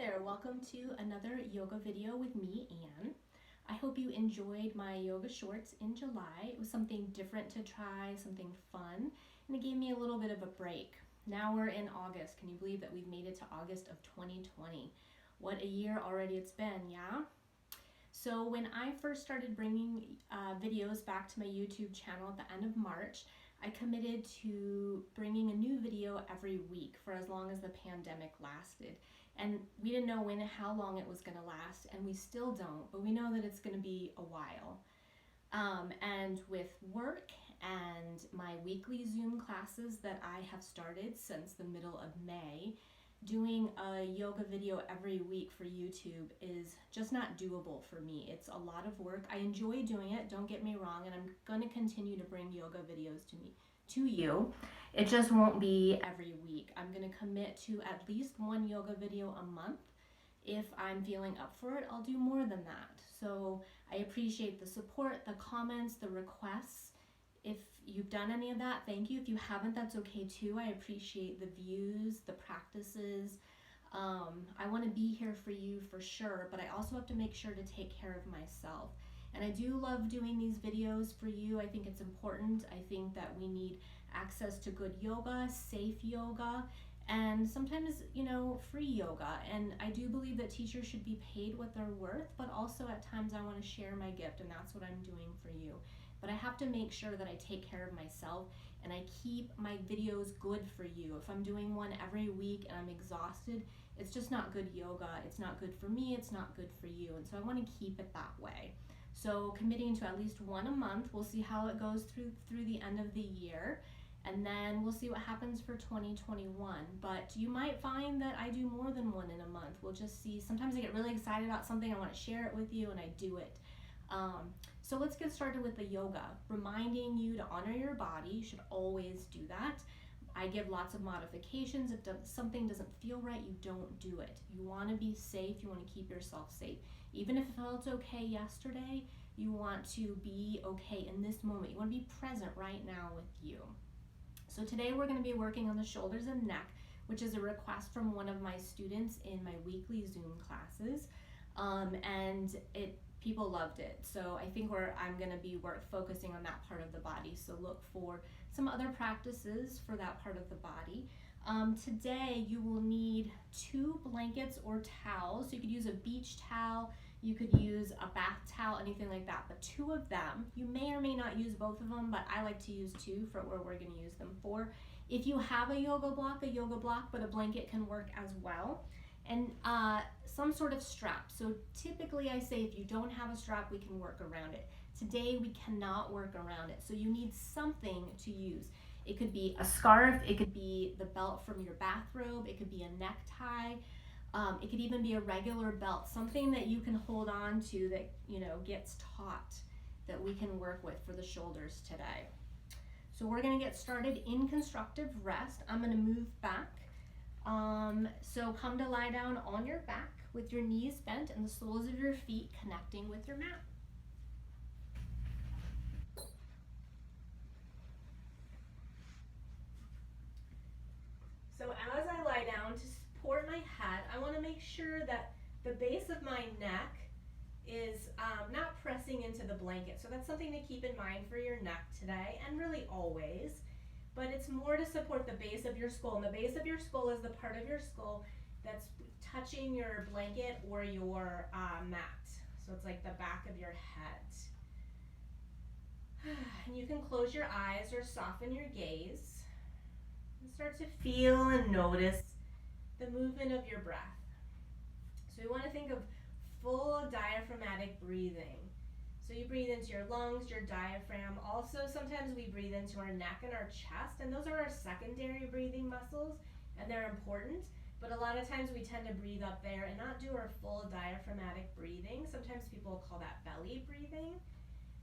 there, welcome to another yoga video with me, Anne. I hope you enjoyed my yoga shorts in July. It was something different to try, something fun, and it gave me a little bit of a break. Now we're in August. Can you believe that we've made it to August of 2020? What a year already it's been, yeah? So when I first started bringing videos back to my YouTube channel at the end of March, I committed to bringing a new video every week for as long as the pandemic lasted. And we didn't know how long it was going to last, and we still don't, but we know that it's going to be a while. And with work and my weekly Zoom classes that I have started since the middle of May, doing a yoga video every week for YouTube is just not doable for me. It's a lot of work. I enjoy doing it, don't get me wrong, and I'm going to continue to bring yoga videos to you. It just won't be every week. I'm going to commit to at least one yoga video a month. If I'm feeling up for it, I'll do more than that. So I appreciate the support, the comments, the requests. If you've done any of that, thank you. If you haven't, that's okay too. I appreciate the views, the practices. I want to be here for you for sure, but I also have to make sure to take care of myself. And I do love doing these videos for you. I think it's important. I think that we need access to good yoga, safe yoga, and sometimes, free yoga. And I do believe that teachers should be paid what they're worth, but also at times I want to share my gift, and that's what I'm doing for you. But I have to make sure that I take care of myself and I keep my videos good for you. If I'm doing one every week and I'm exhausted, it's just not good yoga. It's not good for me. It's not good for you. And so I want to keep it that way. So committing to at least one a month. We'll see how it goes through the end of the year. And then we'll see what happens for 2021. But you might find that I do more than one in a month. We'll just see. Sometimes I get really excited about something. I want to share it with you and I do it. So let's get started with the yoga. Reminding you to honor your body. You should always do that. I give lots of modifications. If something doesn't feel right, you don't do it. You want to be safe. You want to keep yourself safe. Even if it felt okay yesterday, you want to be okay in this moment. You want to be present right now with you. So today we're going to be working on the shoulders and neck, which is a request from one of my students in my weekly Zoom classes. People loved it. So I think I'm going to be focusing on that part of the body. So look for some other practices for that part of the body. Today you will need 2 blankets or towels. So you could use a beach towel, you could use a bath towel, anything like that, but 2 of them. You may or may not use both of them, but I like to use 2 for what we're going to use them for. If you have a yoga block, but a blanket can work as well. And some sort of strap. So typically I say if you don't have a strap, we can work around it. Today we cannot work around it. So you need something to use. It could be a scarf, it could be the belt from your bathrobe, it could be a necktie, it could even be a regular belt, something that you can hold on to that gets taut, that we can work with for the shoulders today. So we're going to get started in constructive rest. I'm going to move back. So come to lie down on your back with your knees bent and the soles of your feet connecting with your mat. So as I lie down, to support my head, I want to make sure that the base of my neck is not pressing into the blanket. So that's something to keep in mind for your neck today, and really always. But it's more to support the base of your skull. And the base of your skull is the part of your skull that's touching your blanket or your mat. So it's like the back of your head. And you can close your eyes or soften your gaze and start to feel and notice the movement of your breath. So we want to think of full diaphragmatic breathing. So you breathe into your lungs, your diaphragm. Also, sometimes we breathe into our neck and our chest, and those are our secondary breathing muscles, and they're important. But a lot of times we tend to breathe up there and not do our full diaphragmatic breathing. Sometimes people call that belly breathing.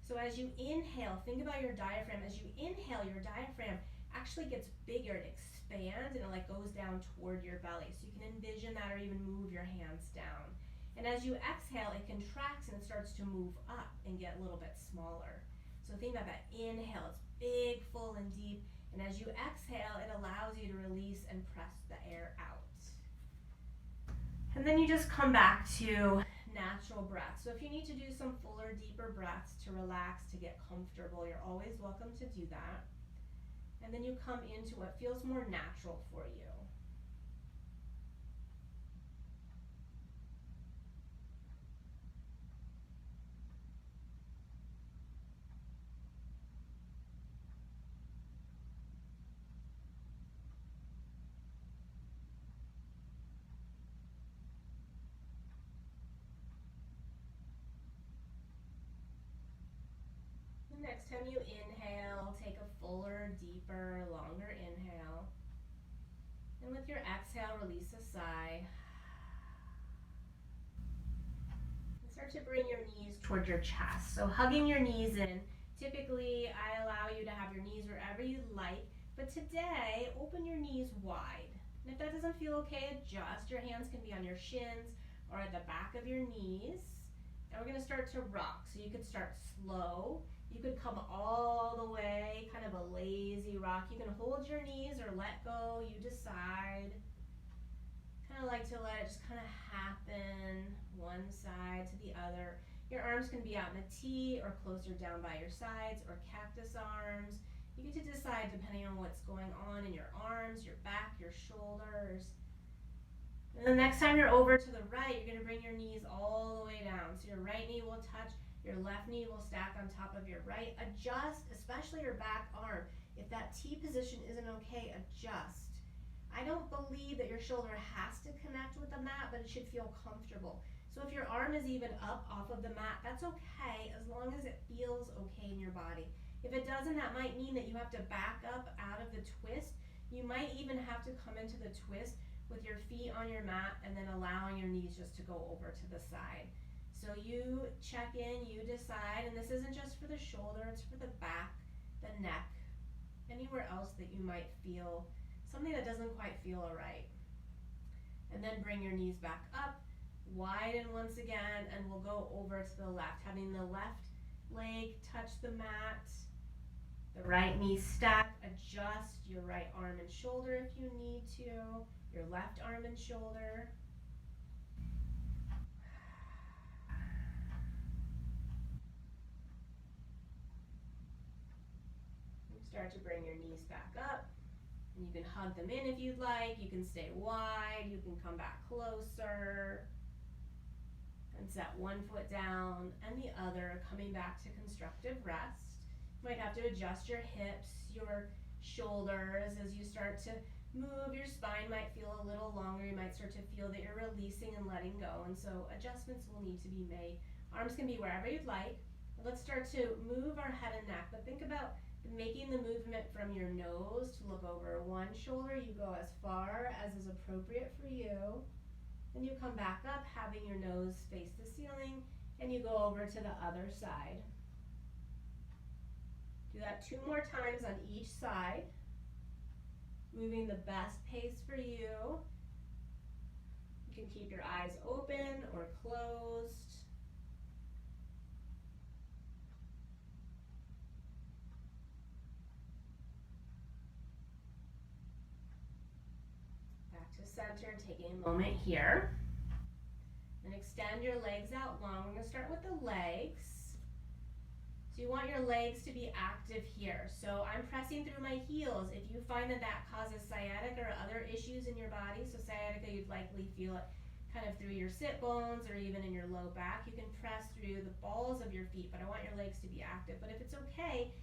So as you inhale, think about your diaphragm. As you inhale, your diaphragm actually gets bigger. It expands and it goes down toward your belly. So you can envision that or even move your hands down. And as you exhale, it contracts and it starts to move up and get a little bit smaller. So think about that. Inhale, it's big, full, and deep. And as you exhale, it allows you to release and press the air out. And then you just come back to natural breath. So if you need to do some fuller, deeper breaths to relax, to get comfortable, you're always welcome to do that. And then you come into what feels more natural for you. The next time you inhale, take a fuller, deeper, longer inhale. And with your exhale, release a sigh. And start to bring your knees towards your chest. So hugging your knees in. Typically, I allow you to have your knees wherever you like, but today, open your knees wide. And if that doesn't feel okay, adjust. Your hands can be on your shins or at the back of your knees. And we're going to start to rock. So you could start slow. You could come all the way, kind of a lazy rock. You can hold your knees or let go. You decide. Kind of like to let it just kind of happen, one side to the other. Your arms can be out in a T or closer down by your sides or cactus arms. You get to decide depending on what's going on in your arms, your back, your shoulders. And the next time you're over to the right, you're going to bring your knees all the way down. So your right knee will touch, your left knee will stack on top of your right. Adjust, especially your back arm. If that T position isn't okay, adjust. I don't believe that your shoulder has to connect with the mat, but it should feel comfortable. So if your arm is even up off of the mat, that's okay as long as it feels okay in your body. If it doesn't, that might mean that you have to back up out of the twist. You might even have to come into the twist with your feet on your mat and then allowing your knees just to go over to the side. So you check in, you decide, and this isn't just for the shoulder, it's for the back, the neck, anywhere else that you might feel something that doesn't quite feel right. And then bring your knees back up, widen once again, and we'll go over to the left, having the left leg touch the mat, the right knee stack. Adjust your right arm and shoulder if you need to, your left arm and shoulder. Start to bring your knees back up. And you can hug them in if you'd like. You can stay wide. You can come back closer. And set one foot down and the other, coming back to constructive rest. You might have to adjust your hips, your shoulders as you start to move. Your spine might feel a little longer. You might start to feel that you're releasing and letting go. And so adjustments will need to be made. Arms can be wherever you'd like. Let's start to move our head and neck, but think about making the movement from your nose to look over one shoulder. You go as far as is appropriate for you. Then you come back up, having your nose face the ceiling, and you go over to the other side. Do that 2 more times on each side, moving the best pace for you. You can keep your eyes open or closed. Center, taking a moment here, and extend your legs out long. We're going to start with the legs. So you want your legs to be active here. So I'm pressing through my heels. If you find that that causes sciatica or other issues in your body, so sciatica, you'd likely feel it kind of through your sit bones or even in your low back. You can press through the balls of your feet, but I want your legs to be active. But if it's okay,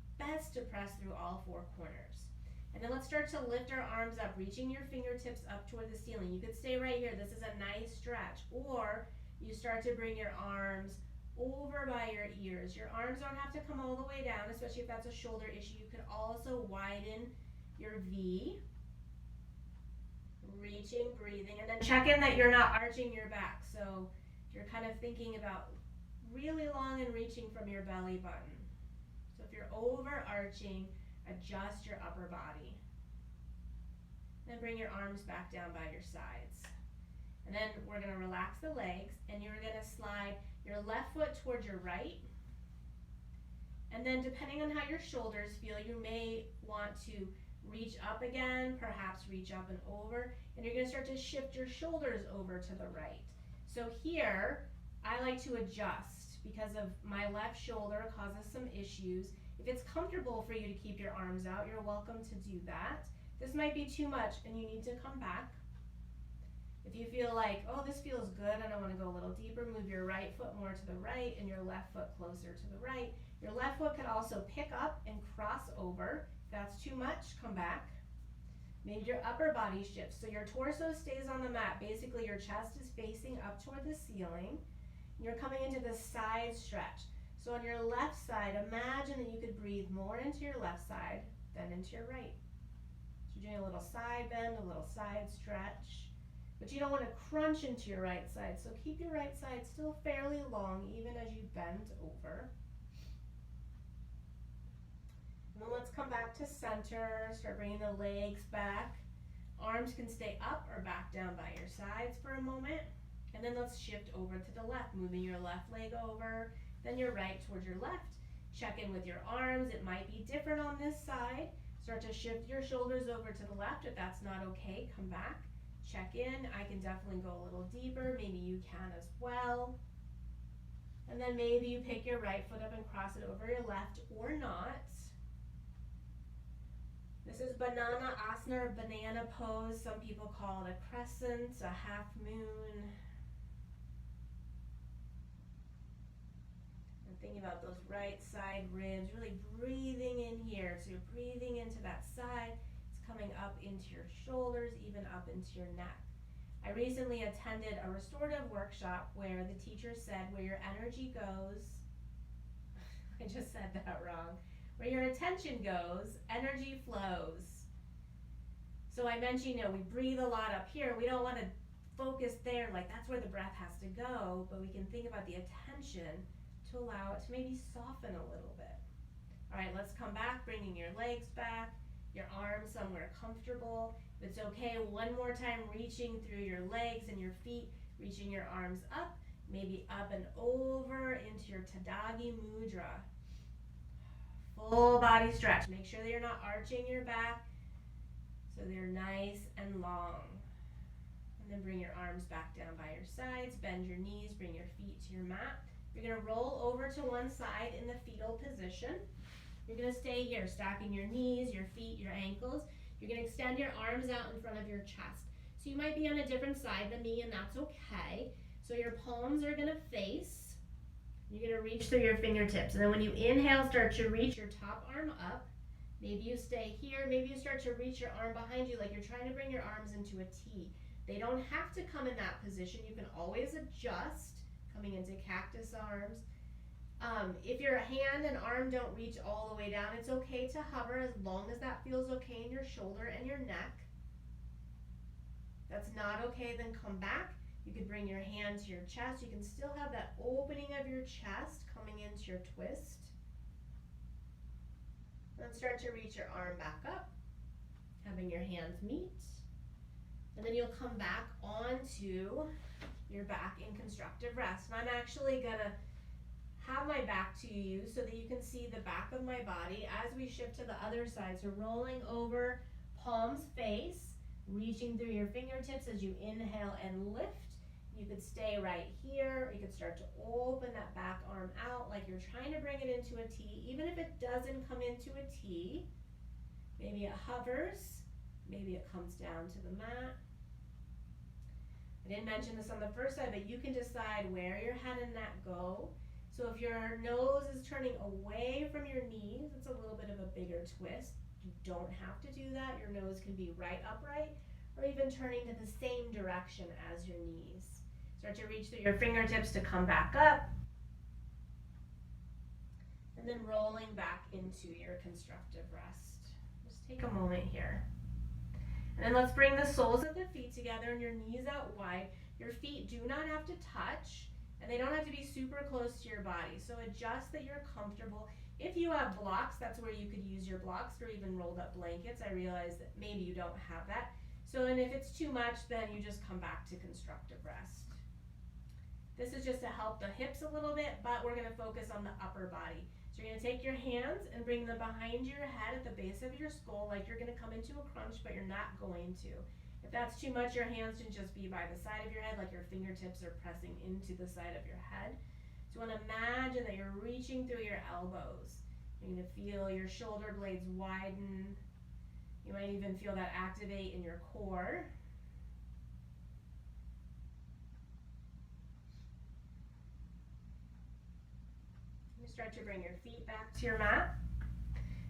it's best to press through all 4 corners. And then let's start to lift our arms up, reaching your fingertips up toward the ceiling. You could stay right here. This is a nice stretch. Or you start to bring your arms over by your ears. Your arms don't have to come all the way down, especially if that's a shoulder issue. You could also widen your V. Reaching, breathing, and then check in that you're not arching your back. So you're kind of thinking about really long and reaching from your belly button. So if you're overarching, adjust your upper body. Then bring your arms back down by your sides. And then we're going to relax the legs, and you're going to slide your left foot towards your right. And then depending on how your shoulders feel, you may want to reach up again, perhaps reach up and over. and you're going to start to shift your shoulders over to the right. So here, I like to adjust because of my left shoulder causes some issues. If it's comfortable for you to keep your arms out, you're welcome to do that. This might be too much and you need to come back. If you feel like, oh, this feels good and I want to go a little deeper, move your right foot more to the right and your left foot closer to the right. Your left foot could also pick up and cross over. If that's too much, come back. Maybe your upper body shifts, so your torso stays on the mat. Basically, your chest is facing up toward the ceiling. You're coming into the side stretch. So on your left side, imagine that you could breathe more into your left side than into your right. So you're doing a little side bend, a little side stretch. But you don't want to crunch into your right side, so keep your right side still fairly long even as you bend over. And then let's come back to center, start bringing the legs back. Arms can stay up or back down by your sides for a moment. And then let's shift over to the left, moving your left leg over, then your right towards your left. Check in with your arms. It might be different on this side. Start to shift your shoulders over to the left. If that's not okay, come back. Check in. I can definitely go a little deeper. Maybe you can as well. And then maybe you pick your right foot up and cross it over your left or not. This is banana asana or banana pose. Some people call it a crescent, a half moon. And thinking about those right side ribs, really breathing in here. So you're breathing into that side. It's coming up into your shoulders, even up into your neck. I recently attended a restorative workshop where the teacher said, where your energy goes, I just said that wrong. Where your attention goes, energy flows. So I mentioned, we breathe a lot up here. We don't want to focus there, like that's where the breath has to go, but we can think about the attention to allow it to maybe soften a little bit. All right, let's come back, bringing your legs back, your arms somewhere comfortable. If it's okay, one more time, reaching through your legs and your feet, reaching your arms up, maybe up and over into your Tadagi Mudra. Full body stretch. Make sure that you're not arching your back so they're nice and long. And then bring your arms back down by your sides, bend your knees, bring your feet to your mat. You're going to roll over to one side in the fetal position. You're going to stay here, stacking your knees, your feet, your ankles. You're going to extend your arms out in front of your chest. So you might be on a different side than me, and that's okay. So your palms are going to face. You're going to reach through your fingertips. And then when you inhale, start to reach your top arm up. Maybe you stay here. Maybe you start to reach your arm behind you like you're trying to bring your arms into a T. They don't have to come in that position. You can always adjust, coming into cactus arms. If your hand and arm don't reach all the way down, it's okay to hover as long as that feels okay in your shoulder and your neck. If that's not okay, then come back. You could bring your hand to your chest. You can still have that opening of your chest coming into your twist. Then start to reach your arm back up, having your hands meet. And then you'll come back onto your back in constructive rest. And I'm actually gonna have my back to you so that you can see the back of my body as we shift to the other side. So rolling over, palms face, reaching through your fingertips as you inhale and lift. You could stay right here. You could start to open that back arm out like you're trying to bring it into a T. Even if it doesn't come into a T, maybe it hovers, maybe it comes down to the mat. I didn't mention this on the first side, but you can decide where your head and neck go. So if your nose is turning away from your knees, it's a little bit of a bigger twist. You don't have to do that. Your nose can be right upright or even turning to the same direction as your knees. Start to reach through your fingertips to come back up. And then rolling back into your constructive rest. Just take a moment here. And then let's bring the soles of the feet together and your knees out wide. Your feet do not have to touch, and they don't have to be super close to your body. So adjust that you're comfortable. If you have blocks, that's where you could use your blocks or even rolled up blankets. I realize that maybe you don't have that. So, and if it's too much, then you just come back to constructive rest. This is just to help the hips a little bit, but we're gonna focus on the upper body. So you're gonna take your hands and bring them behind your head at the base of your skull like you're gonna come into a crunch, but you're not going to. If that's too much, your hands should just be by the side of your head, like your fingertips are pressing into the side of your head. So you want to imagine that you're reaching through your elbows. You're going to feel your shoulder blades widen. You might even feel that activate in your core. You start to bring your feet back to your mat.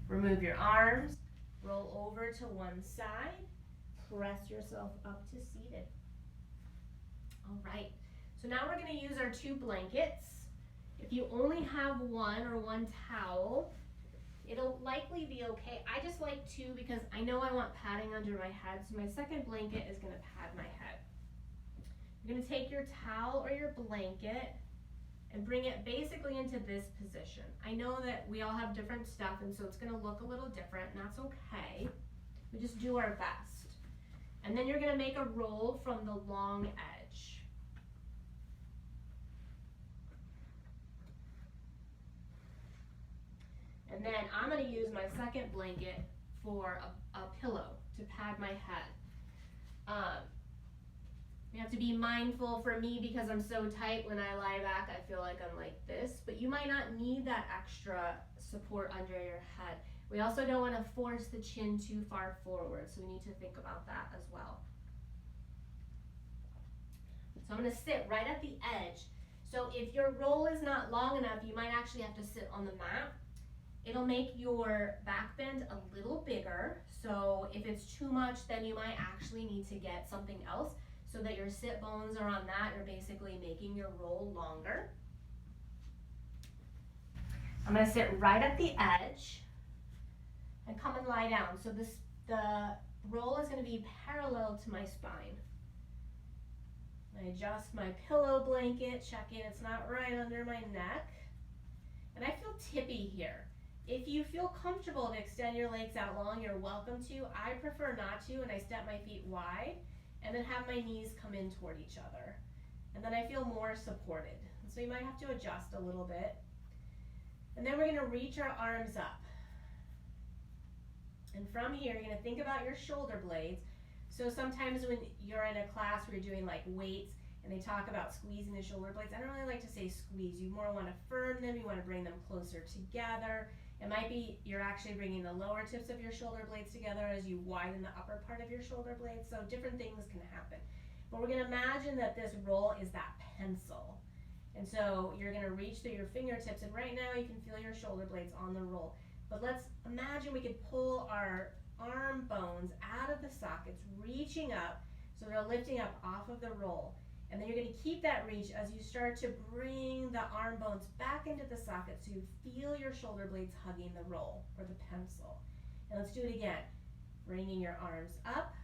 Remove your arms. Roll over to one side. Press yourself up to seated. All right. So now we're going to use our 2 blankets. If you only have one or one towel, it'll likely be okay. I just like 2 because I know I want padding under my head, so my second blanket is going to pad my head. You're going to take your towel or your blanket and bring it basically into this position. I know that we all have different stuff, and so it's going to look a little different, and that's okay. We just do our best. And then you're going to make a roll from the long edge. And then I'm going to use my second blanket for a pillow to pad my head. You have to be mindful for me because I'm so tight when I lie back, I feel like I'm like this, but you might not need that extra support under your head. We also don't want to force the chin too far forward, so we need to think about that as well. So I'm going to sit right at the edge. So if your roll is not long enough, you might actually have to sit on the mat. It'll make your back bend a little bigger. So if it's too much, then you might actually need to get something else so that your sit bones are on that. You're basically making your roll longer. I'm going to sit right at the edge and come and lie down. So the roll is going to be parallel to my spine. I adjust my pillow blanket, check in it's not right under my neck. And I feel tippy here. If you feel comfortable to extend your legs out long, you're welcome to. I prefer not to, and I step my feet wide and then have my knees come in toward each other. And then I feel more supported. So you might have to adjust a little bit. And then we're going to reach our arms up. And from here, you're going to think about your shoulder blades. So sometimes when you're in a class where you're doing like weights and they talk about squeezing the shoulder blades, I don't really like to say squeeze. You more want to firm them. You want to bring them closer together. It might be you're actually bringing the lower tips of your shoulder blades together as you widen the upper part of your shoulder blades. So different things can happen. But we're going to imagine that this roll is that pencil. And so you're going to reach through your fingertips, and right now you can feel your shoulder blades on the roll. But let's imagine we could pull our arm bones out of the sockets, reaching up, so they're lifting up off of the roll. And then you're going to keep that reach as you start to bring the arm bones back into the socket so you feel your shoulder blades hugging the roll or the pencil. And let's do it again. Bringing your arms up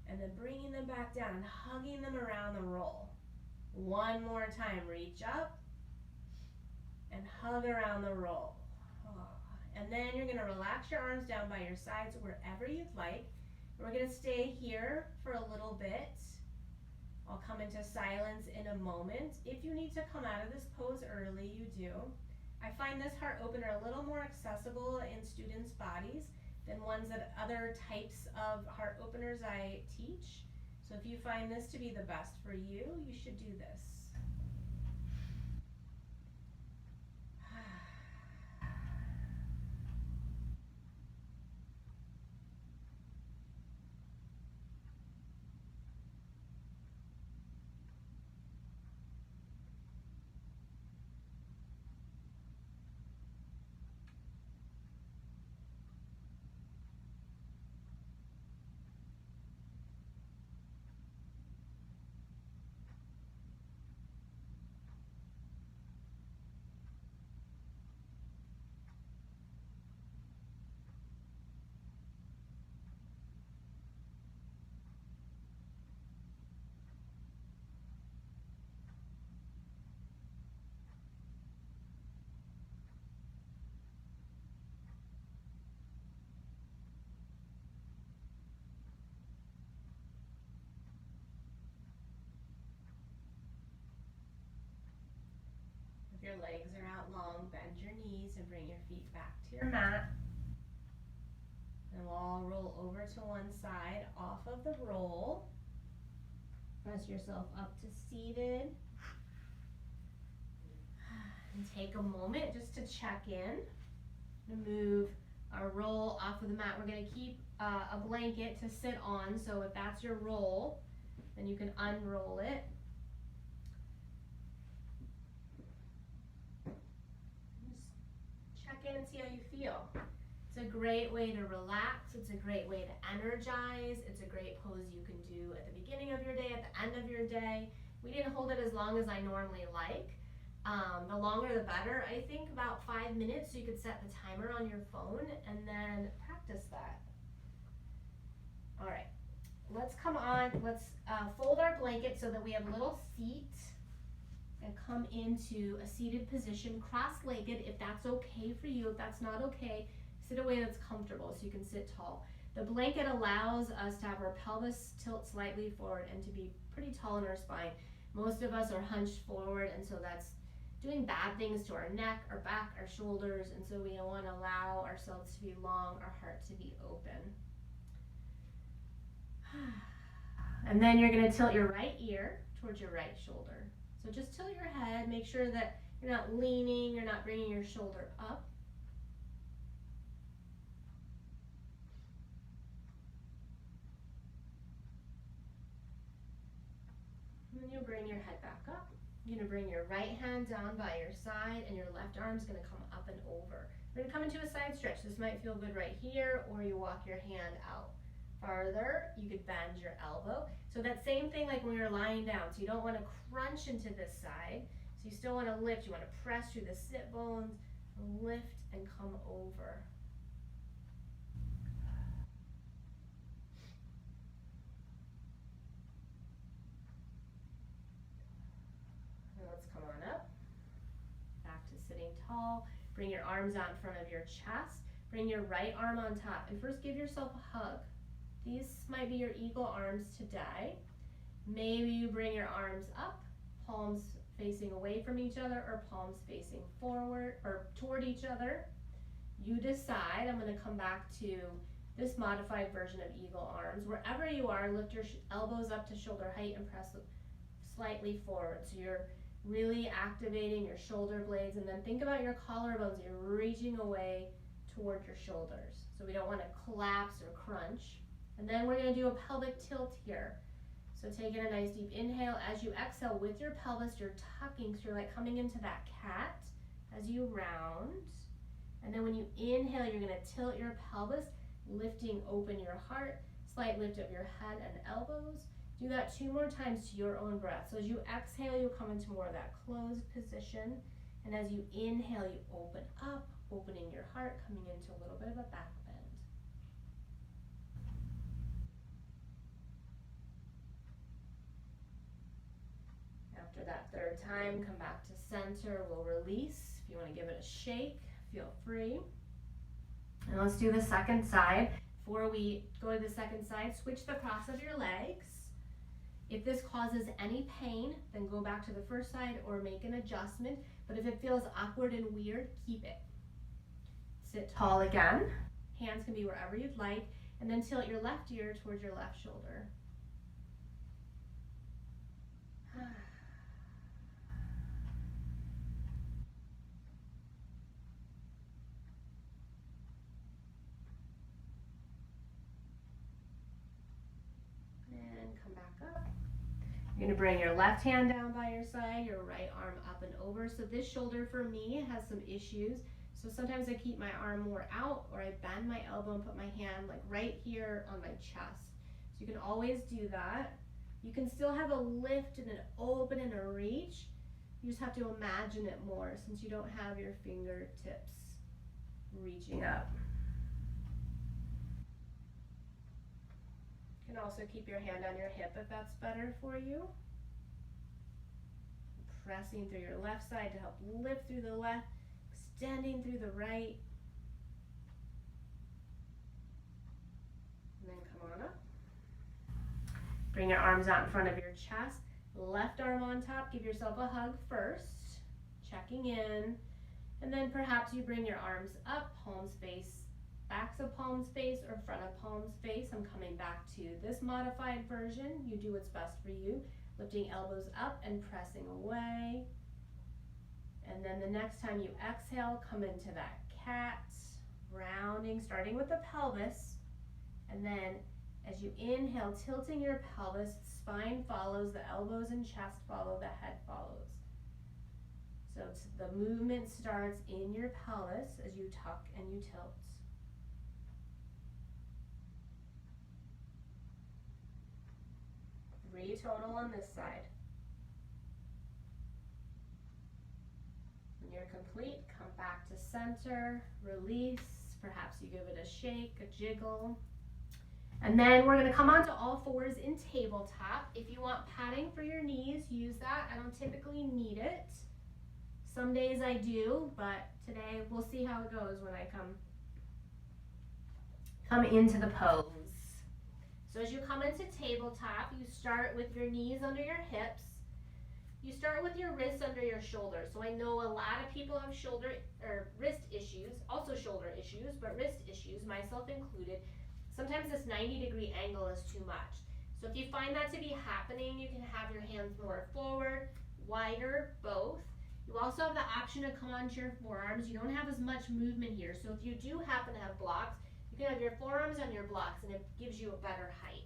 and then bringing them back down and hugging them around the roll. One more time, reach up and hug around the roll. And then you're going to relax your arms down by your sides wherever you'd like. We're going to stay here for a little bit. I'll come into silence in a moment. If you need to come out of this pose early, you do. I find this heart opener a little more accessible in students' bodies than ones that other types of heart openers I teach. So if you find this to be the best for you, you should do this. If your legs are out long, bend your knees and bring your feet back to your mat. And we'll tall, roll over to one side off of the roll. Press yourself up to seated. And take a moment just to check in. Move our roll off of the mat. We're going to keep a blanket to sit on, so if that's your roll, then you can unroll it. Just check in and see how you feel. It's a great way to relax. It's a great way to energize. It's a great pose you can do at the beginning of your day, at the end of your day. We didn't hold it as long as I normally like. The longer the better, I think about 5 minutes, so you could set the timer on your phone and then practice that. All right, let's come on, let's fold our blanket so that we have a little seat and come into a seated position, cross-legged if that's okay for you. If that's not okay, sit a way that's comfortable so you can sit tall. The blanket allows us to have our pelvis tilt slightly forward and to be pretty tall in our spine. Most of us are hunched forward, and so that's doing bad things to our neck, our back, our shoulders, and so we want to allow ourselves to be long, our heart to be open. And then you're going to tilt your right ear towards your right shoulder. So just tilt your head, make sure that you're not leaning, you're not bringing your shoulder up. And then you'll bring your head back up. You're going to bring your right hand down by your side, and your left arm is going to come up and over. We're going to come into a side stretch. This might feel good right here, or you walk your hand out farther. You could bend your elbow. So that same thing like when you're lying down. So you don't want to crunch into this side. So you still want to lift. You want to press through the sit bones, lift and come over. Let's come on up, back to sitting tall. Bring your arms out in front of your chest. Bring your right arm on top, and first give yourself a hug. These might be your eagle arms today. Maybe you bring your arms up, palms facing away from each other or palms facing forward or toward each other. You decide. I'm going to come back to this modified version of eagle arms. Wherever you are, lift your elbows up to shoulder height and press slightly forward. So you're really activating your shoulder blades, and then think about your collarbones. You're reaching away toward your shoulders. So we don't want to collapse or crunch. And then we're going to do a pelvic tilt here. So taking a nice deep inhale. As you exhale with your pelvis, you're tucking, so you're like coming into that cat as you round. And then when you inhale, you're going to tilt your pelvis, lifting open your heart, slight lift of your head and elbows. Do that 2 more times to your own breath. So as you exhale, you'll come into more of that closed position. And as you inhale, you open up, opening your heart, coming into a little bit of a back bend. After that 3rd time, come back to center. We'll release. If you want to give it a shake, feel free. And let's do the second side. Before we go to the second side, switch the cross of your legs. If this causes any pain, then go back to the first side or make an adjustment. But if it feels awkward and weird, keep it. Sit tall again. Hands can be wherever you'd like. And then tilt your left ear towards your left shoulder. And come back up. You're going to bring your left hand down by your side, your right arm up and over. So this shoulder for me has some issues. So sometimes I keep my arm more out, or I bend my elbow and put my hand like right here on my chest. So you can always do that. You can still have a lift and an open and a reach. You just have to imagine it more since you don't have your fingertips reaching up. You can also keep your hand on your hip if that's better for you. Pressing through your left side to help lift through the left, extending through the right. And then come on up. Bring your arms out in front of your chest. Left arm on top. Give yourself a hug first, checking in. And then perhaps you bring your arms up, palms face backs of palms face or front of palms face. I'm coming back to this modified version. You do what's best for you. Lifting elbows up and pressing away. And then the next time you exhale, come into that cat, rounding, starting with the pelvis. And then as you inhale, tilting your pelvis, spine follows, the elbows and chest follow, the head follows. So the movement starts in your pelvis as you tuck and you tilt. 3 total on this side. When you're complete, come back to center, release, perhaps you give it a shake, a jiggle. And then we're going to come onto all fours in tabletop. If you want padding for your knees, use that. I don't typically need it. Some days I do, but today we'll see how it goes when I come into the pose. So as you come into tabletop, you start with your knees under your hips. You start with your wrists under your shoulders. So I know a lot of people have shoulder or wrist issues, also shoulder issues, but wrist issues, myself included. Sometimes this 90-degree angle is too much. So if you find that to be happening, you can have your hands more forward, wider, both. You also have the option to come onto your forearms. You don't have as much movement here. So if you do happen to have blocks, you can have your forearms on your blocks and it gives you a better height.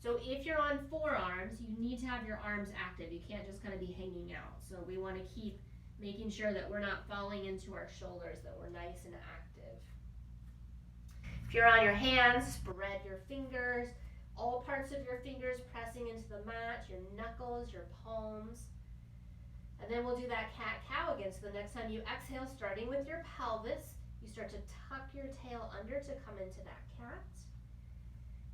So if you're on forearms, you need to have your arms active. You can't just kind of be hanging out. So we want to keep making sure that we're not falling into our shoulders, that we're nice and active. If you're on your hands, spread your fingers, all parts of your fingers pressing into the mat, your knuckles, your palms. And then we'll do that cat-cow again. So the next time you exhale, starting with your pelvis, you start to tuck your tail under to come into that cat.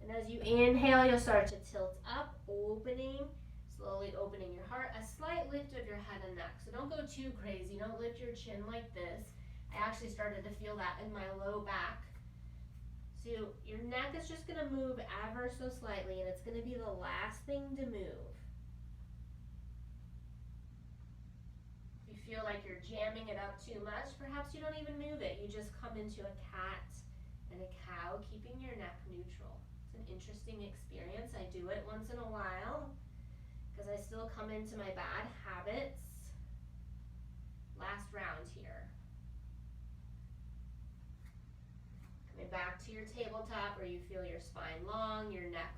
And as you inhale, you'll start to tilt up, opening, slowly opening your heart. A slight lift of your head and neck. So don't go too crazy. Don't lift your chin like this. I actually started to feel that in my low back. So your neck is just going to move ever so slightly, and it's going to be the last thing to move. If you feel like you're jamming it up too much, perhaps you don't even move it. You just come into a cat and a cow, keeping your neck neutral. It's an interesting experience. I do it once in a while because I still come into my bad habits. Last round here. Coming back to your tabletop where you feel your spine long, your neck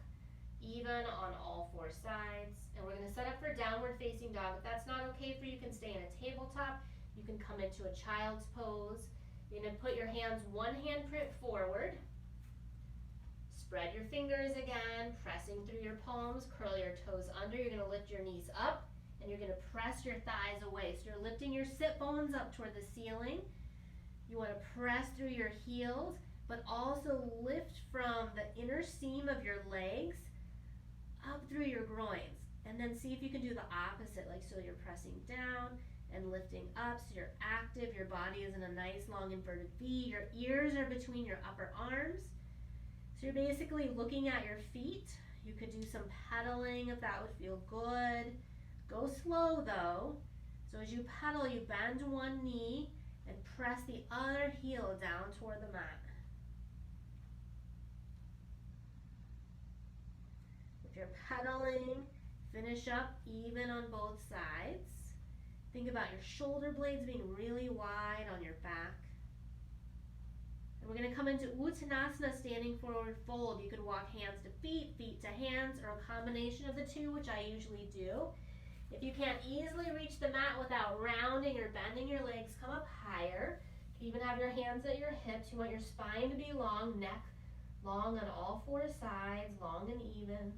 even on all 4 sides. And we're going to set up for downward facing dog. If that's not okay for you, you can stay in a tabletop. You can come into a child's pose. You're going to put your hands one handprint forward. Spread your fingers again, pressing through your palms. Curl your toes under. You're going to lift your knees up and you're going to press your thighs away. So you're lifting your sit bones up toward the ceiling. You want to press through your heels, but also lift from the inner seam of your legs up through your groins. And then see if you can do the opposite, like so you're pressing down and lifting up, so you're active, your body is in a nice long inverted V, your ears are between your upper arms. So you're basically looking at your feet. You could do some pedaling if that would feel good. Go slow though. So as you pedal, you bend one knee and press the other heel down toward the mat. If you're pedaling, finish up even on both sides. Think about your shoulder blades being really wide on your back. And we're going to come into Uttanasana, standing forward fold. You could walk hands to feet, feet to hands, or a combination of the two, which I usually do. If you can't easily reach the mat without rounding or bending your legs, come up higher. You can even have your hands at your hips. You want your spine to be long, neck long on all 4 sides, long and even.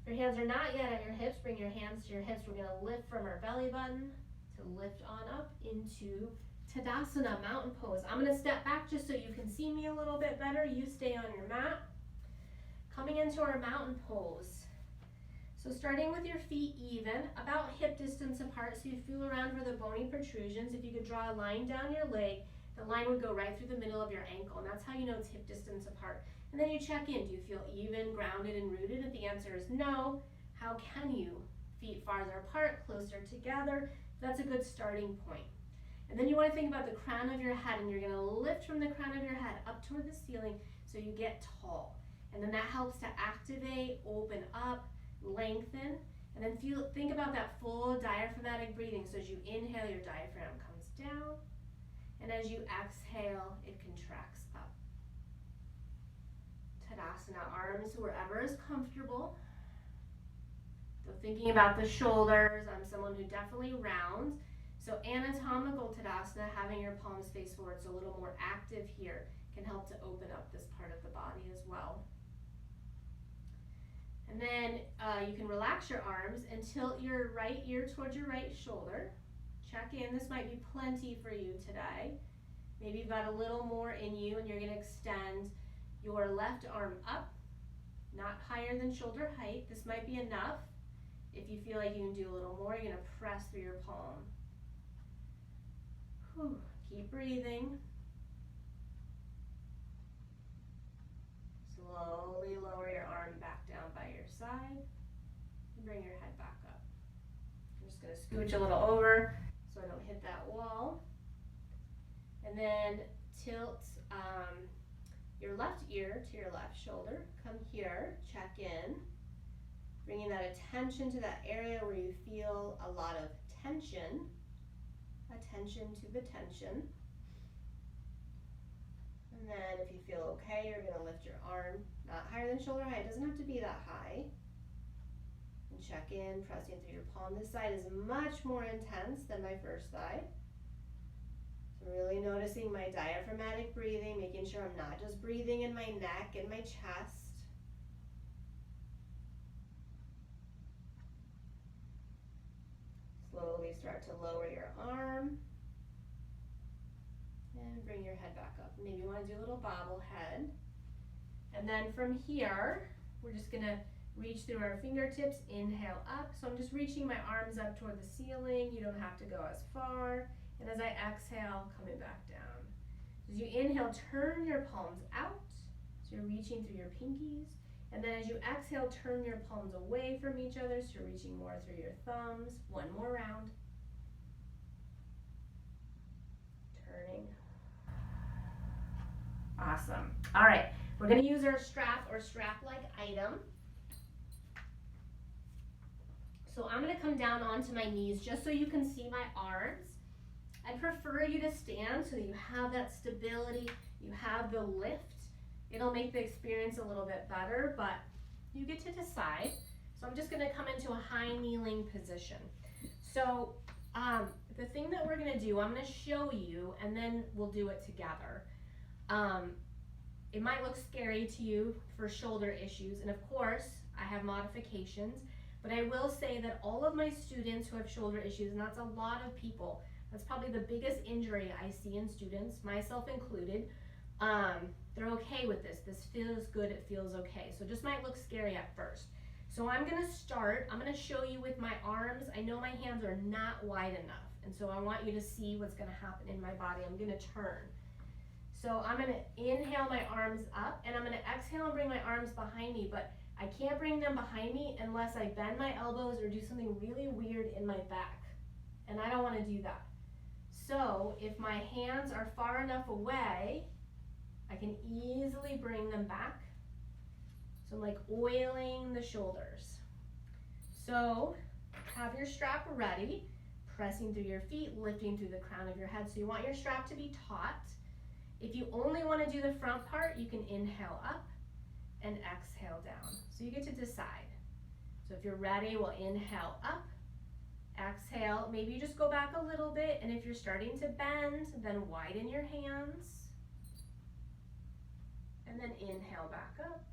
If your hands are not yet at your hips, bring your hands to your hips. We're going to lift from our belly button to lift on up into Tadasana, mountain pose. I'm going to step back just so you can see me a little bit better. You stay on your mat. Coming into our mountain pose. So starting with your feet even, about hip distance apart, so you feel around for the bony protrusions. If you could draw a line down your leg, the line would go right through the middle of your ankle, and that's how you know it's hip distance apart. And then you check in. Do you feel even, grounded, and rooted? If the answer is no, how can you? Feet farther apart, closer together. That's a good starting point. And then you want to think about the crown of your head, and you're going to lift from the crown of your head up toward the ceiling so you get tall. And then that helps to activate, open up, lengthen. And then think about that full diaphragmatic breathing. So as you inhale, your diaphragm comes down. And as you exhale, it contracts up. Tadasana, arms wherever is comfortable. So thinking about the shoulders, I'm someone who definitely rounds. So anatomical Tadasana, having your palms face forward, so a little more active here, can help to open up this part of the body as well. And then you can relax your arms and tilt your right ear towards your right shoulder. Check in, this might be plenty for you today. Maybe you've got a little more in you and you're going to extend your left arm up, not higher than shoulder height. This might be enough. If you feel like you can do a little more, you're going to press through your palm. Whew. Keep breathing. Slowly lower your arm back down by your side and bring your head back up. I'm just going to scooch a little over so I don't hit that wall. And then tilt your left ear to your left shoulder. Come here, check in, bringing that attention to that area where you feel a lot of tension. Attention to the tension. And then if you feel okay, you're going to lift your arm, not higher than shoulder height. It doesn't have to be that high. And check in, pressing through your palm. This side is much more intense than my first side. So really noticing my diaphragmatic breathing, making sure I'm not just breathing in my neck and my chest. Slowly start to lower your arm. And bring your head back up. Maybe you want to do a little bobblehead. And then from here, we're just going to reach through our fingertips, inhale up. So I'm just reaching my arms up toward the ceiling. You don't have to go as far. And as I exhale, coming back down. As you inhale, turn your palms out. So you're reaching through your pinkies. And then as you exhale, turn your palms away from each other. So you're reaching more through your thumbs. One more round. Turning. Awesome. All right, we're going to use our strap or strap-like item. So I'm going to come down onto my knees just so you can see my arms. I'd prefer you to stand so that you have that stability, you have the lift. It'll make the experience a little bit better, but you get to decide. So I'm just going to come into a high kneeling position. So the thing that we're going to do, I'm going to show you and then we'll do it together. It might look scary to you for shoulder issues, and of course I have modifications, but I will say that all of my students who have shoulder issues, and that's a lot of people, that's probably the biggest injury I see in students, myself included, they're okay with this. This feels good, it feels okay. So it just might look scary at first. So I'm going to start, I'm going to show you with my arms. I know my hands are not wide enough, and so I want you to see what's going to happen in my body. I'm going to turn. So I'm going to inhale my arms up, and I'm going to exhale and bring my arms behind me, but I can't bring them behind me unless I bend my elbows or do something really weird in my back, and I don't want to do that. So if my hands are far enough away, I can easily bring them back. So I'm like oiling the shoulders. So have your strap ready, pressing through your feet, lifting through the crown of your head. So you want your strap to be taut. If you only want to do the front part, you can inhale up and exhale down. So you get to decide. So if you're ready, we'll inhale up, exhale. Maybe you just go back a little bit, and if you're starting to bend, then widen your hands. And then inhale back up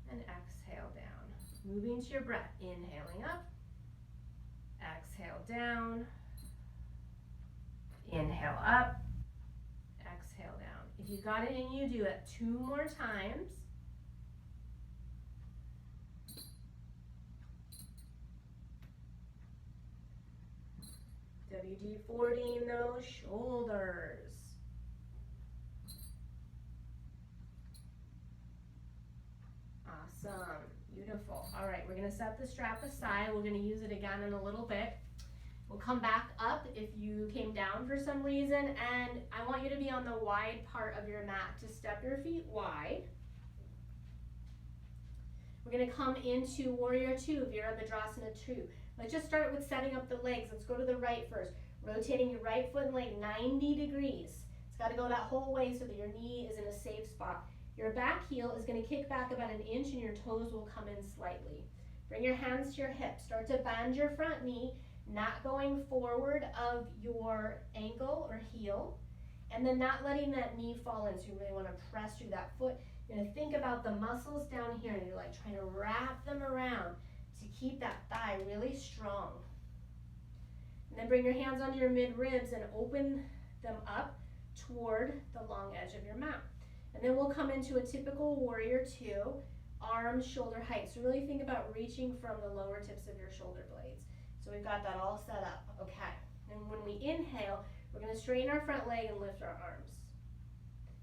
and exhale down. Moving to your breath, inhaling up, exhale down, inhale up, exhale down. If you got it in you, do it 2 more times. WD-40 those shoulders. Awesome, beautiful. All right, we're gonna set the strap aside. We're gonna use it again in a little bit. We'll come back up if you came down for some reason, and I want you to be on the wide part of your mat to step your feet wide. We're going to come into Warrior Two, Virabhadrasana 2. Let's just start with setting up the legs. Let's go to the right first. Rotating your right foot and leg 90 degrees. It's got to go that whole way so that your knee is in a safe spot. Your back heel is going to kick back about an inch and your toes will come in slightly. Bring your hands to your hips. Start to bend your front knee, not going forward of your ankle or heel, and then not letting that knee fall in. So you really want to press through that foot. You're going to think about the muscles down here and you're like trying to wrap them around to keep that thigh really strong. And then bring your hands onto your mid ribs and open them up toward the long edge of your mat. And then we'll come into a typical Warrior Two, arms shoulder height. So really think about reaching from the lower tips of your shoulder blades. So we've got that all set up. Okay. And when we inhale, we're going to straighten our front leg and lift our arms.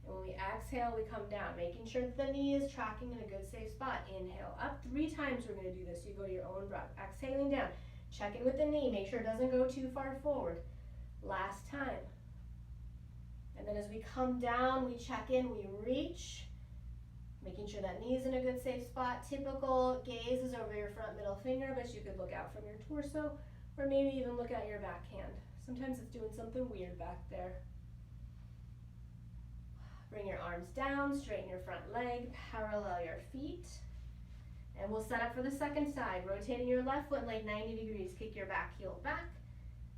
And when we exhale, we come down, making sure that the knee is tracking in a good safe spot. Inhale up 3 times. We're going to do this. You go to your own breath. Exhaling down. Check in with the knee. Make sure it doesn't go too far forward. Last time. And then as we come down, we check in, we reach, making sure that knee's in a good safe spot. Typical gaze is over your front middle finger, but you could look out from your torso or maybe even look at your backhand. Sometimes it's doing something weird back there. Bring your arms down, straighten your front leg, parallel your feet. And we'll set up for the second side, rotating your left foot like 90 degrees. Kick your back heel back.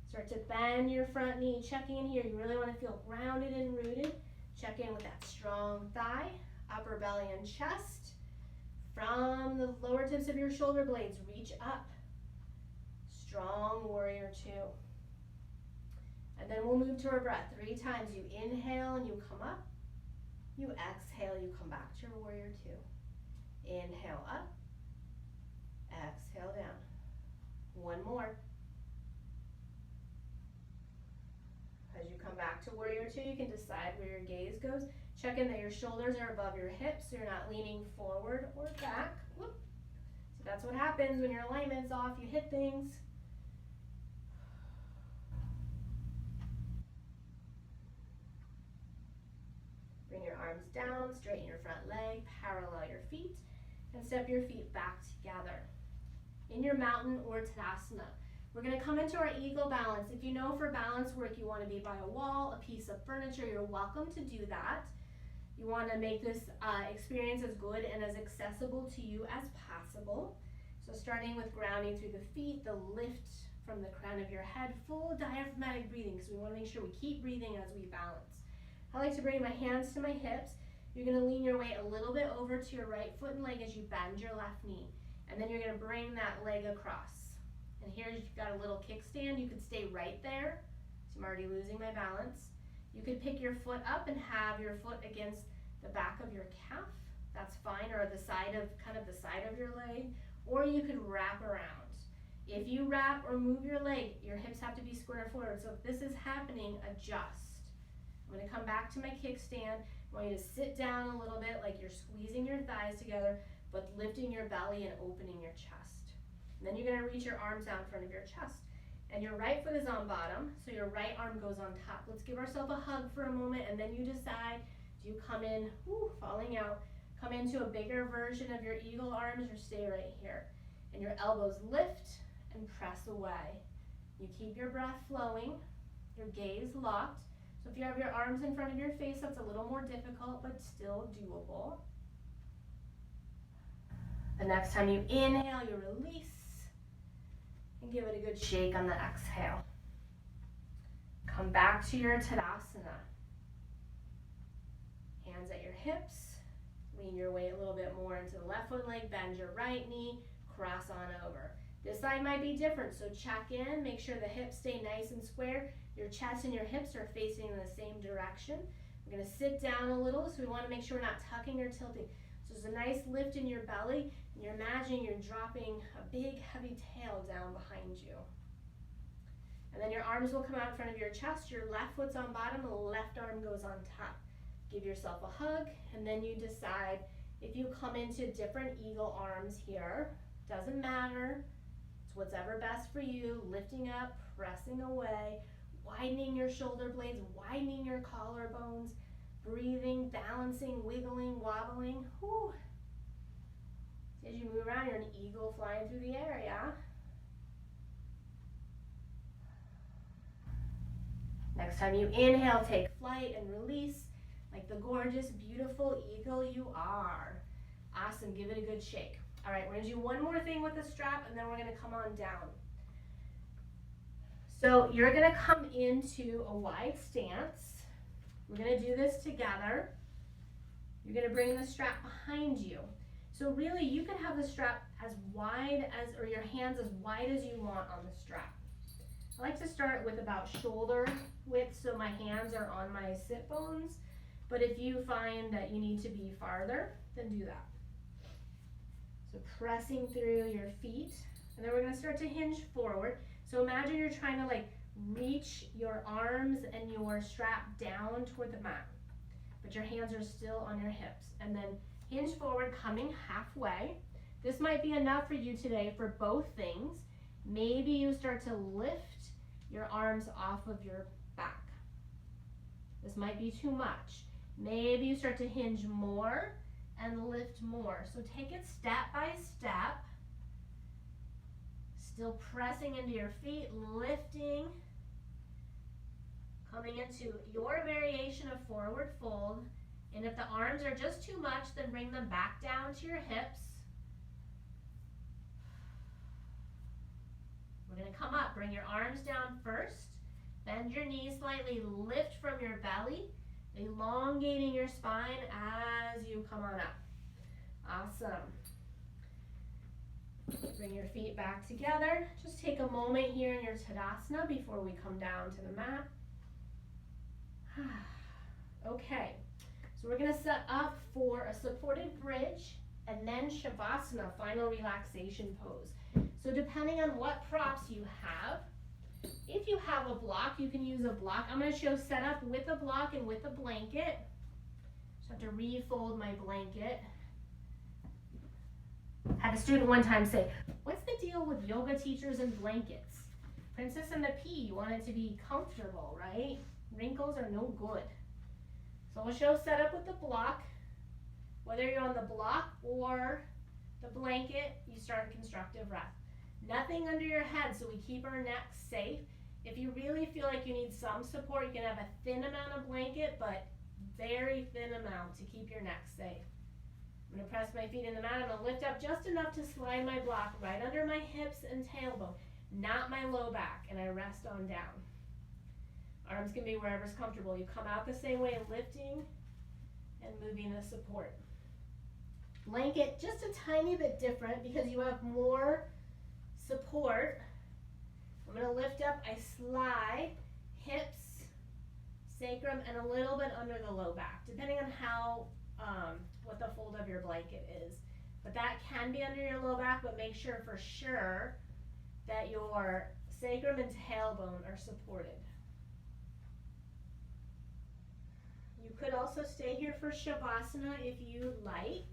Start to bend your front knee, checking in here. You really want to feel grounded and rooted. Check in with that strong thigh, upper belly and chest. From the lower tips of your shoulder blades, reach up. Strong Warrior Two. And then we'll move to our breath 3 times. You inhale and you come up. You exhale, you come back to your Warrior Two. Inhale up. Exhale down. One more. As you come back to Warrior Two, you can decide where your gaze goes. Check in that your shoulders are above your hips, so you're not leaning forward or back. Whoop. So that's what happens when your alignment's off, you hit things. Bring your arms down, straighten your front leg, parallel your feet, and step your feet back together. In your mountain or Tadasana, we're going to come into our eagle balance. If you know for balance work you want to be by a wall, a piece of furniture, you're welcome to do that. You want to make this experience as good and as accessible to you as possible. So starting with grounding through the feet, the lift from the crown of your head, full diaphragmatic breathing, because we want to make sure we keep breathing as we balance. I like to bring my hands to my hips. You're going to lean your weight a little bit over to your right foot and leg as you bend your left knee. And then you're going to bring that leg across. And here you've got a little kickstand. You could stay right there. So I'm already losing my balance. You could pick your foot up and have your foot against the back of your calf. That's fine, or the side of, kind of the side of your leg. Or you could wrap around. If you wrap or move your leg, your hips have to be square forward. So if this is happening, adjust. I'm going to come back to my kickstand. I want you to sit down a little bit like you're squeezing your thighs together, but lifting your belly and opening your chest. And then you're going to reach your arms out in front of your chest. And your right foot is on bottom, so your right arm goes on top. Let's give ourselves a hug for a moment, and then you decide, do you come in, falling out, come into a bigger version of your eagle arms, or stay right here. And your elbows lift and press away. You keep your breath flowing, your gaze locked. So if you have your arms in front of your face, that's a little more difficult, but still doable. The next time you inhale, you release. And give it a good shake on the exhale. Come back to your Tadasana. Hands at your hips. Lean your weight a little bit more into the left foot leg. Bend your right knee. Cross on over. This side might be different, so check in. Make sure the hips stay nice and square. Your chest and your hips are facing in the same direction. We're going to sit down a little, so we want to make sure we're not tucking or tilting. So there's a nice lift in your belly. And you're imagining you're dropping a big, heavy tail down behind you. And then your arms will come out in front of your chest. Your left foot's on bottom, the left arm goes on top. Give yourself a hug, and then you decide if you come into different eagle arms here. Doesn't matter. It's whatever best for you, lifting up, pressing away, widening your shoulder blades, widening your collarbones, breathing, balancing, wiggling, wobbling. Whew. As you move around, you're an eagle flying through the air, yeah? Next time you inhale, take flight and release like the gorgeous, beautiful eagle you are. Awesome, give it a good shake. All right, we're gonna do one more thing with the strap and then we're gonna come on down. So you're gonna come into a wide stance. We're gonna do this together. You're gonna bring the strap behind you. So really you can have the strap as wide as, or your hands as wide as you want on the strap. I like to start with about shoulder width so my hands are on my sit bones, but if you find that you need to be farther, then do that. So pressing through your feet, and then we're gonna start to hinge forward. So imagine you're trying to like reach your arms and your strap down toward the mat, but your hands are still on your hips. And then hinge forward, coming halfway. This might be enough for you today for both things. Maybe you start to lift your arms off of your back. This might be too much. Maybe you start to hinge more and lift more. So take it step by step. Still pressing into your feet, lifting, coming into your variation of forward fold. And if the arms are just too much, then bring them back down to your hips. We're gonna come up, bring your arms down first, bend your knees slightly, lift from your belly, elongating your spine as you come on up. Awesome. Bring your feet back together. Just take a moment here in your Tadasana before we come down to the mat. Okay, so we're gonna set up for a supported bridge and then Shavasana, final relaxation pose. So depending on what props you have, if you have a block, you can use a block. I'm going to show setup with a block and with a blanket. Just have to refold my blanket. Had a student one time say, what's the deal with yoga teachers and blankets? Princess and the Pea, you want it to be comfortable, right? Wrinkles are no good. So I'll show setup with the block. Whether you're on the block or the blanket, you start constructive rest. Nothing under your head, so we keep our necks safe. If you really feel like you need some support, you can have a thin amount of blanket, but very thin amount to keep your neck safe. I'm gonna press my feet in the mat. I'm gonna lift up just enough to slide my block right under my hips and tailbone, not my low back, and I rest on down. Arms can be wherever's comfortable. You come out the same way, lifting and moving the support. Blanket, just a tiny bit different because you have more support. I'm going to lift up, I slide, hips, sacrum, and a little bit under the low back, depending on how, what the fold of your blanket is. But that can be under your low back, but make sure for sure that your sacrum and tailbone are supported. You could also stay here for Shavasana if you like.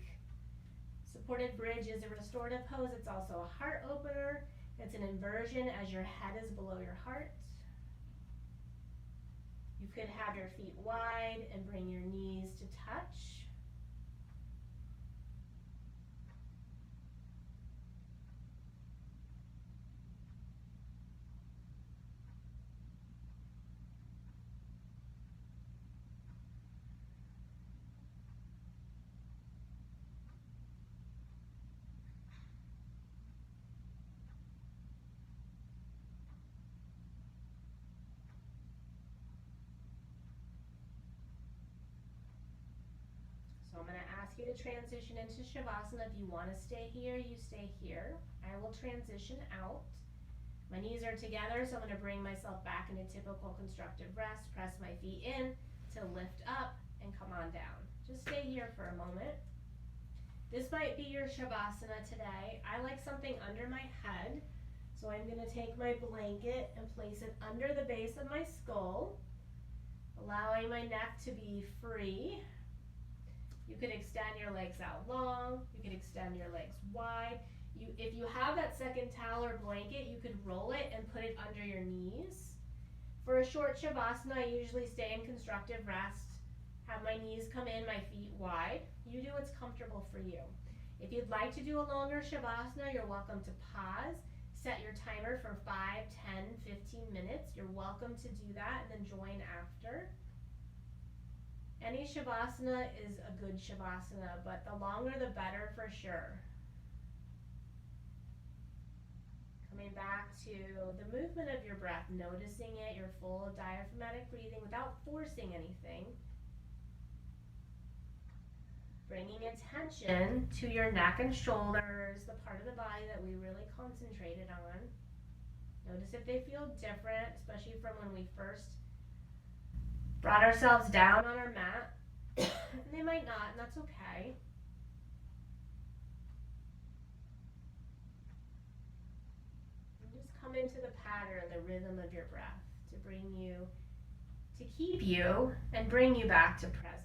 Supported bridge is a restorative pose. It's also a heart opener. It's an inversion as your head is below your heart. You could have your feet wide and bring your knees to touch. So I'm going to ask you to transition into Shavasana. If you want to stay here, you stay here. I will transition out. My knees are together, so I'm going to bring myself back into typical constructive rest. Press my feet in to lift up and come on down. Just stay here for a moment. This might be your Shavasana today. I like something under my head, so I'm going to take my blanket and place it under the base of my skull, allowing my neck to be free. You could extend your legs out long. You could extend your legs wide. If you have that second towel or blanket, you could roll it and put it under your knees. For a short Shavasana, I usually stay in constructive rest, have my knees come in, my feet wide. You do what's comfortable for you. If you'd like to do a longer Shavasana, you're welcome to pause. Set your timer for 5, 10, 15 minutes. You're welcome to do that and then join after. Any Shavasana is a good Shavasana, but the longer the better for sure. Coming back to the movement of your breath, noticing it, your full diaphragmatic breathing without forcing anything. Bringing attention to your neck and shoulders, the part of the body that we really concentrated on. Notice if they feel different, especially from when we first brought ourselves down on our mat. They might not, and that's okay. And just come into the pattern, the rhythm of your breath to bring you, to keep you and bring you back to presence.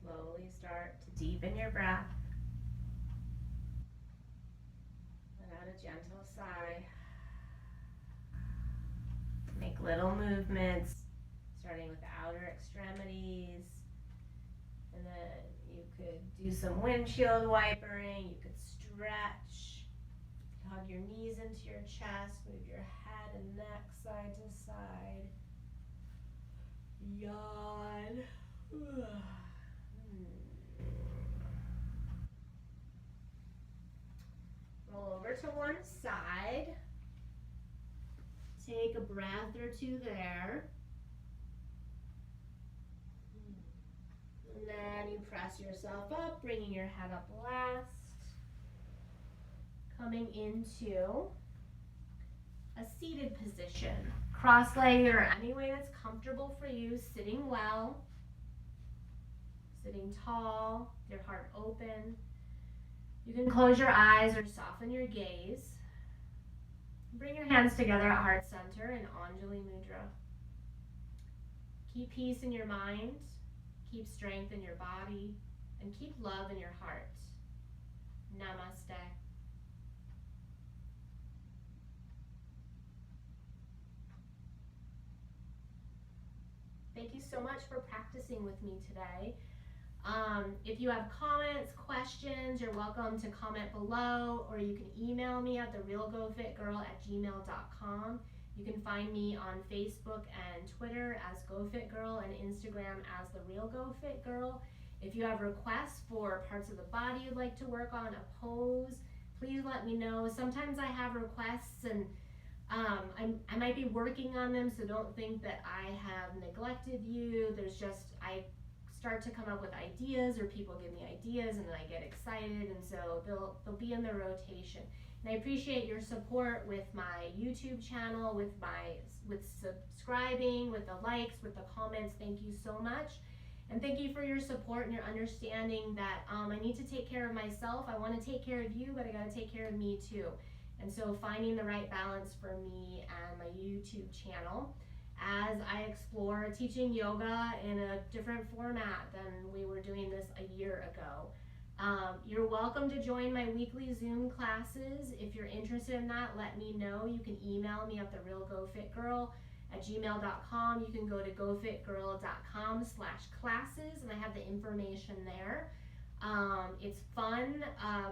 Slowly start to deepen your breath. Let out a gentle sigh. Make little movements, starting with the outer extremities. And then you could do some windshield wipering. You could stretch. Hug your knees into your chest. Move your head and neck side to side. Yawn. Roll over to one side. Take a breath or two there. And then you press yourself up, bringing your head up last. Coming into a seated position. Cross-legged or any way that's comfortable for you. Sitting well. Sitting tall, your heart open. You can close your eyes or soften your gaze. Bring your hands together at heart center in Anjali Mudra. Keep peace in your mind, keep strength in your body, and keep love in your heart. Namaste. Thank you so much for practicing with me today. If you have comments, questions, you're welcome to comment below, or you can email me at therealgofitgirl@gmail.com. You can find me on Facebook and Twitter as GoFitGirl and Instagram as The Real Go Fit Girl. If you have requests for parts of the body you'd like to work on, a pose, please let me know. Sometimes I have requests and I might be working on them, so don't think that I have neglected you. I start to come up with ideas, or people give me ideas, and then I get excited, and so they'll be in the rotation. And I appreciate your support with my YouTube channel, with subscribing, with the likes, with the comments. Thank you so much. And thank you for your support and your understanding that I need to take care of myself. I want to take care of you, but I got to take care of me too. And so finding the right balance for me and my YouTube channel as I explore teaching yoga in a different format than we were doing this a year ago. You're welcome to join my weekly Zoom classes. If you're interested in that, let me know. You can email me at therealgofitgirl at gmail.com. You can go to gofitgirl.com/classes, and I have the information there. It's fun.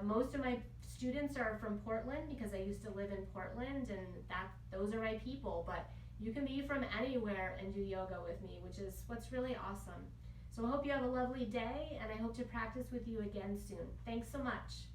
Most of my students are from Portland because I used to live in Portland, and those are my people, but you can be from anywhere and do yoga with me, which is what's really awesome. So I hope you have a lovely day, and I hope to practice with you again soon. Thanks so much.